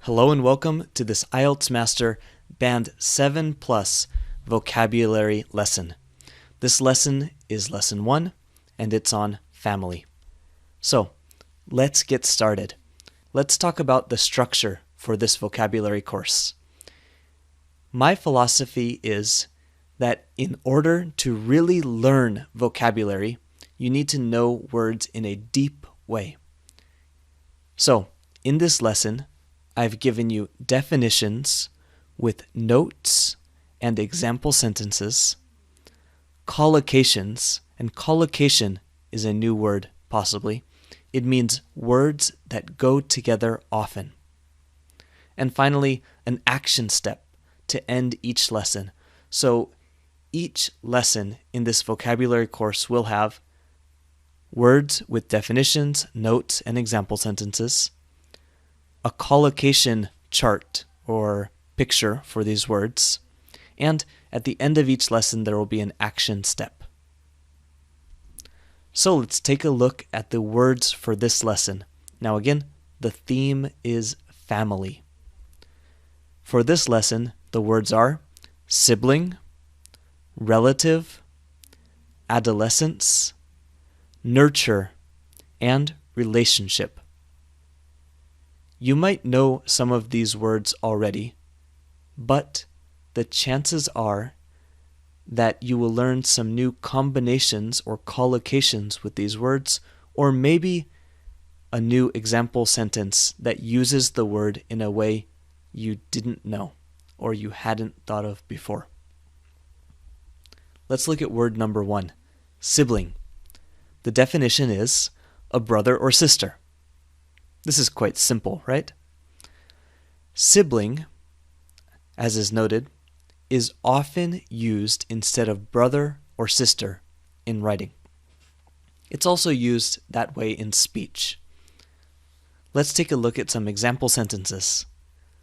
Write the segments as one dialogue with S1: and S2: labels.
S1: Hello and welcome to this IELTS Master Band 7 Plus vocabulary lesson. This lesson is lesson 1 and it's on family. So, let's get started. Let's talk about the structure for this vocabulary course. My philosophy is that in order to really learn vocabulary, you need to know words in a deep way. So, in this lesson, I've given you definitions with notes and example sentences, collocations, and collocation is a new word, possibly. It means words that go together often. And finally, an action step to end each lesson. So each lesson in this vocabulary course will have words with definitions, notes, and example sentences, a collocation chart or picture for these words, and at the end of each lesson there will be an action step. So let's take a look at the words for this lesson. Now again, the theme is family. For this lesson, the words are sibling, relative, adolescence, nurture, and relationship. You might know some of these words already, but the chances are that you will learn some new combinations or collocations with these words, or maybe a new example sentence that uses the word in a way you didn't know or you hadn't thought of before. Let's look at word number 1, sibling. The definition is a brother or sister. This is quite simple, right? Sibling, as is noted, is often used instead of brother or sister in writing. It's also used that way in speech. Let's take a look at some example sentences.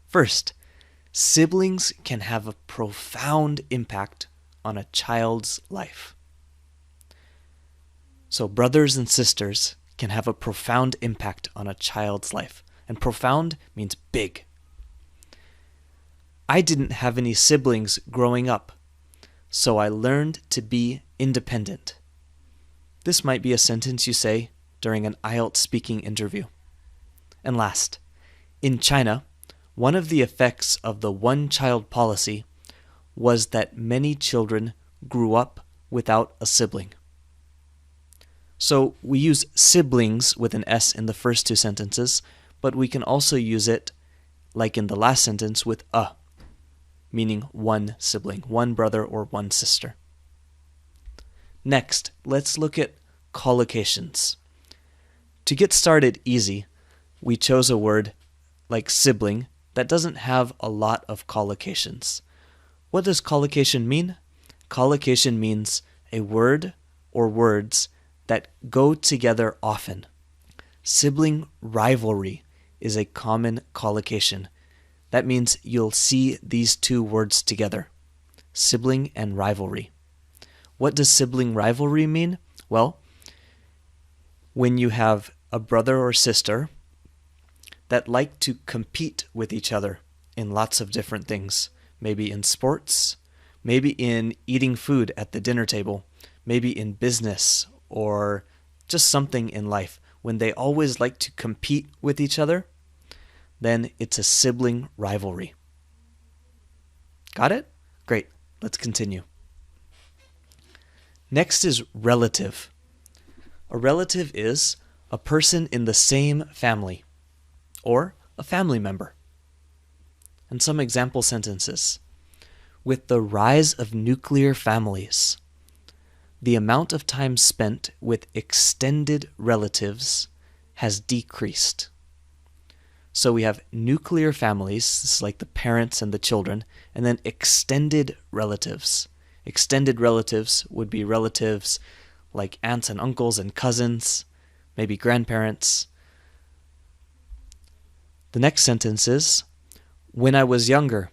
S1: First, siblings can have a profound impact on a child's life. So brothers and sisters can have a profound impact on a child's life. And profound means big. I didn't have any siblings growing up, so I learned to be independent. This might be a sentence you say during an IELTS speaking interview. And last, in China, one of the effects of the one-child policy was that many children grew up without a sibling. So we use siblings with an S in the first two sentences, but we can also use it, like in the last sentence, with a, meaning one sibling, one brother or one sister. Next, let's look at collocations. To get started easy, we chose a word like sibling that doesn't have a lot of collocations. What does collocation mean? Collocation means a word or words that go together often. Sibling rivalry is a common collocation. That means you'll see these two words together, sibling and rivalry. What does sibling rivalry mean? Well, when you have a brother or sister that like to compete with each other in lots of different things, maybe in sports, maybe in eating food at the dinner table, maybe in business, or just something in life, when they always like to compete with each other, then it's a sibling rivalry. Got it? Great. Let's continue. Next is relative. A relative is a person in the same family, or a family member. And some example sentences. With the rise of nuclear families, the amount of time spent with extended relatives has decreased. So we have nuclear families, this is like the parents and the children, and then extended relatives. Extended relatives would be relatives like aunts and uncles and cousins, maybe grandparents. The next sentence is, when I was younger,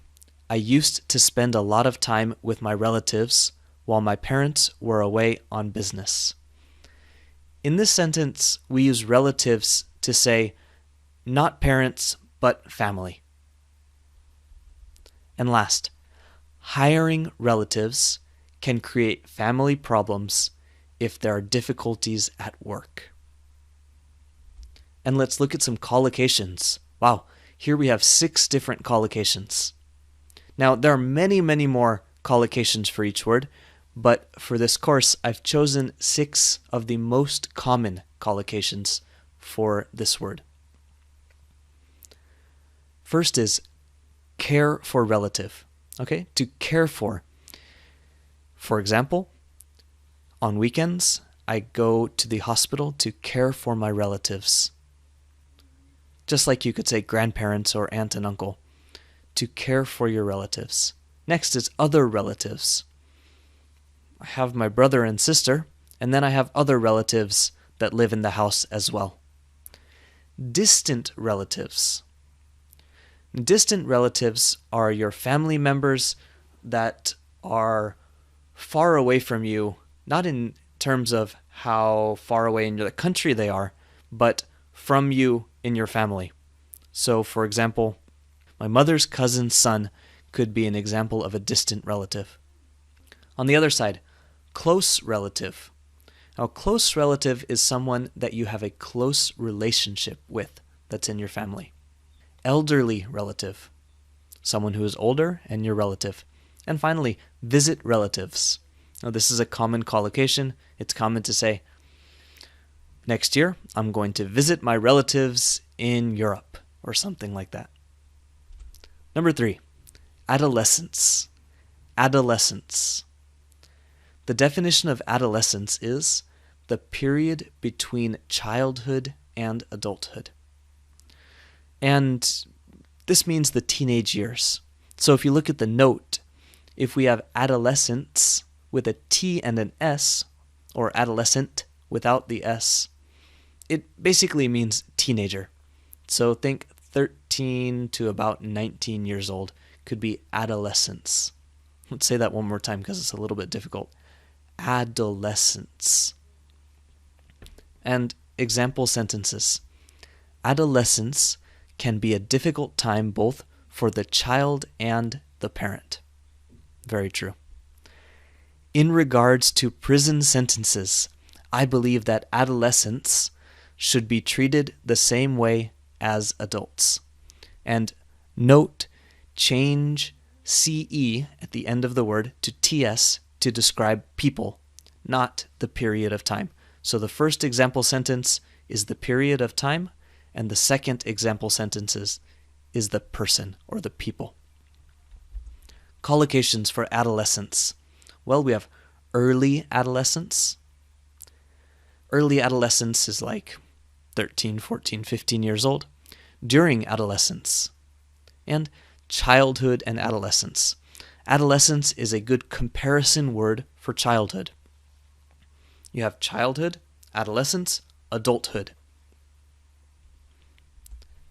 S1: I used to spend a lot of time with my relatives while my parents were away on business. In this sentence, we use relatives to say not parents, but family. And last, hiring relatives can create family problems if there are difficulties at work. And let's look at some collocations. Wow, here we have 6 different collocations. Now, there are many, many more collocations for each word, but for this course, I've chosen 6 of the most common collocations for this word. First is care for relative. Okay, to care for. For example, on weekends, I go to the hospital to care for my relatives. Just like you could say grandparents or aunt and uncle. To care for your relatives. Next is other relatives. I have my brother and sister, and then I have other relatives that live in the house as well. Distant relatives. Distant relatives are your family members that are far away from you, not in terms of how far away in the country they are, but from you in your family. So, for example, my mother's cousin's son could be an example of a distant relative. On the other side, close relative. Now, close relative is someone that you have a close relationship with that's in your family. Elderly relative, someone who is older and your relative. And finally, visit relatives. Now, this is a common collocation. It's common to say, next year, I'm going to visit my relatives in Europe, or something like that. Number 3, adolescence. Adolescence. The definition of adolescence is the period between childhood and adulthood. And this means the teenage years. So if you look at the note, if we have adolescence with a T and an S, or adolescent without the S, it basically means teenager. So think 13 to about 19 years old could be adolescence. Let's say that one more time because it's a little bit difficult. Adolescence. And example sentences. Adolescence can be a difficult time both for the child and the parent. Very true. In regards to prison sentences, I believe that adolescents should be treated the same way as adults. And note, change CE at the end of the word to TS to describe people, not the period of time. So the first example sentence is the period of time, and the second example sentence is the person or the people. Collocations for adolescence. Well, we have early adolescence. Early adolescence is like 13, 14, 15 years old. During adolescence. And childhood and adolescence. Adolescence is a good comparison word for childhood. You have childhood, adolescence, adulthood.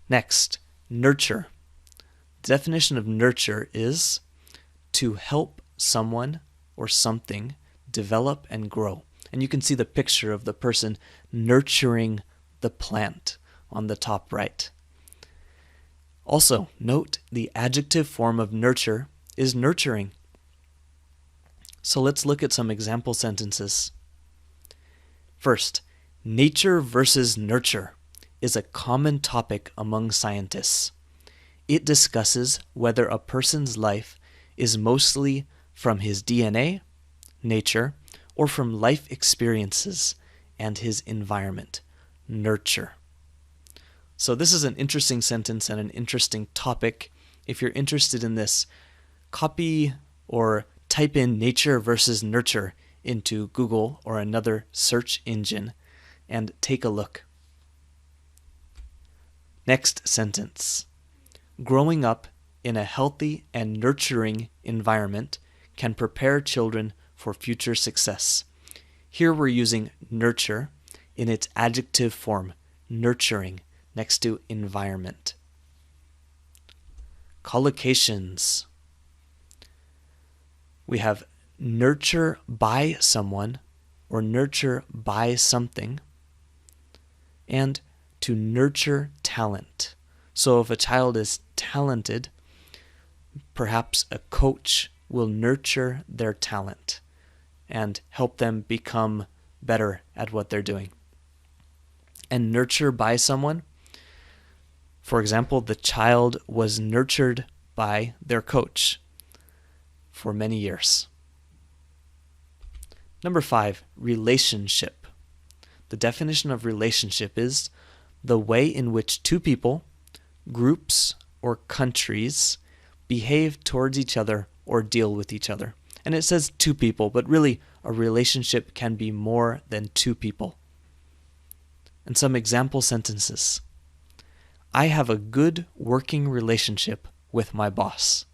S1: Next, nurture. The definition of nurture is to help someone or something develop and grow. And you can see the picture of the person nurturing the plant on the top right. Also, note the adjective form of nurture is nurturing. So let's look at some example sentences. First, nature versus nurture is a common topic among scientists. It discusses whether a person's life is mostly from his DNA, nature, or from life experiences and his environment, nurture. So this is an interesting sentence and an interesting topic. If you're interested in this, copy or type in nature versus nurture into Google or another search engine and take a look. Next sentence. Growing up in a healthy and nurturing environment can prepare children for future success. Here we're using nurture in its adjective form, nurturing, next to environment. Collocations. We have nurture by someone or nurture by something, and to nurture talent. So if a child is talented, perhaps a coach will nurture their talent and help them become better at what they're doing. And nurture by someone, for example, the child was nurtured by their coach for many years. Number 5, relationship. The definition of relationship is the way in which two people, groups, or countries behave towards each other or deal with each other. And it says two people, but really a relationship can be more than two people. And some example sentences. I have a good working relationship with my boss.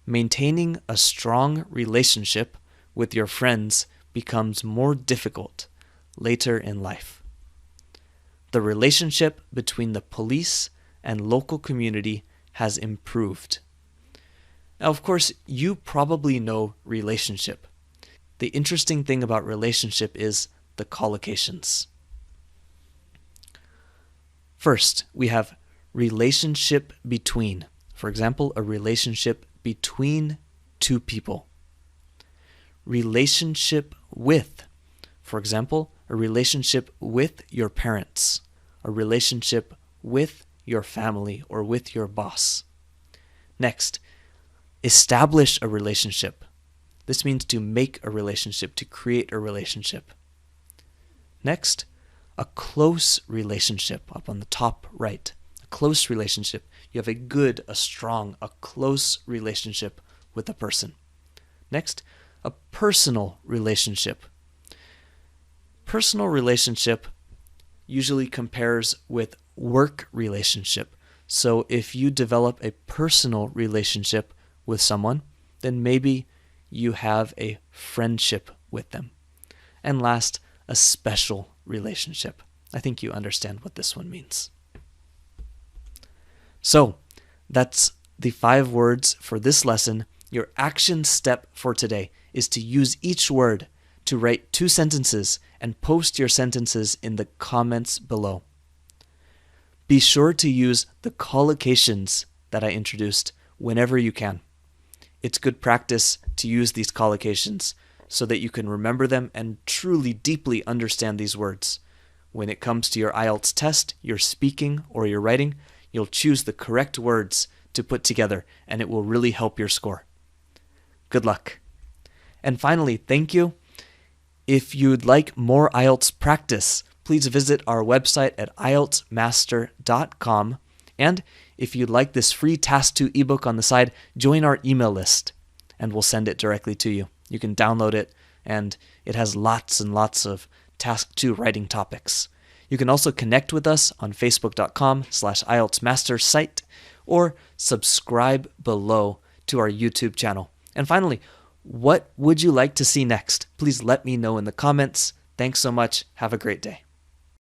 S1: Maintaining a strong relationship with your friends becomes more difficult later in life. The relationship between the police and local community has improved. Now, of course, you probably know relationship. The interesting thing about relationship is the collocations. First, we have relationship between. For example, a relationship between two people. Relationship with. For example, a relationship with your parents. A relationship with your family or with your boss. Next, establish a relationship. This means to make a relationship, to create a relationship. Next, a close relationship up on the top right. A close relationship. You have a good, a strong, a close relationship with a person. Next, a personal relationship. Personal relationship usually compares with work relationship. So if you develop a personal relationship with someone, then maybe you have a friendship with them. And last, a special relationship. I think you understand what this one means. So, that's the 5 words for this lesson. Your action step for today is to use each word to write 2 sentences and post your sentences in the comments below. Be sure to use the collocations that I introduced whenever you can. It's good practice to use these collocations so that you can remember them and truly deeply understand these words. When it comes to your IELTS test, your speaking, or your writing, you'll choose the correct words to put together, and it will really help your score. Good luck. And finally, thank you. If you'd like more IELTS practice, please visit our website at IELTSmaster.com. And if you'd like this free Task 2 ebook on the side, join our email list, and we'll send it directly to you. You can download it, and it has lots and lots of Task 2 writing topics. You can also connect with us on facebook.com/IELTSmaster site or subscribe below to our YouTube channel. And finally, what would you like to see next? Please let me know in the comments. Thanks so much. Have a great day.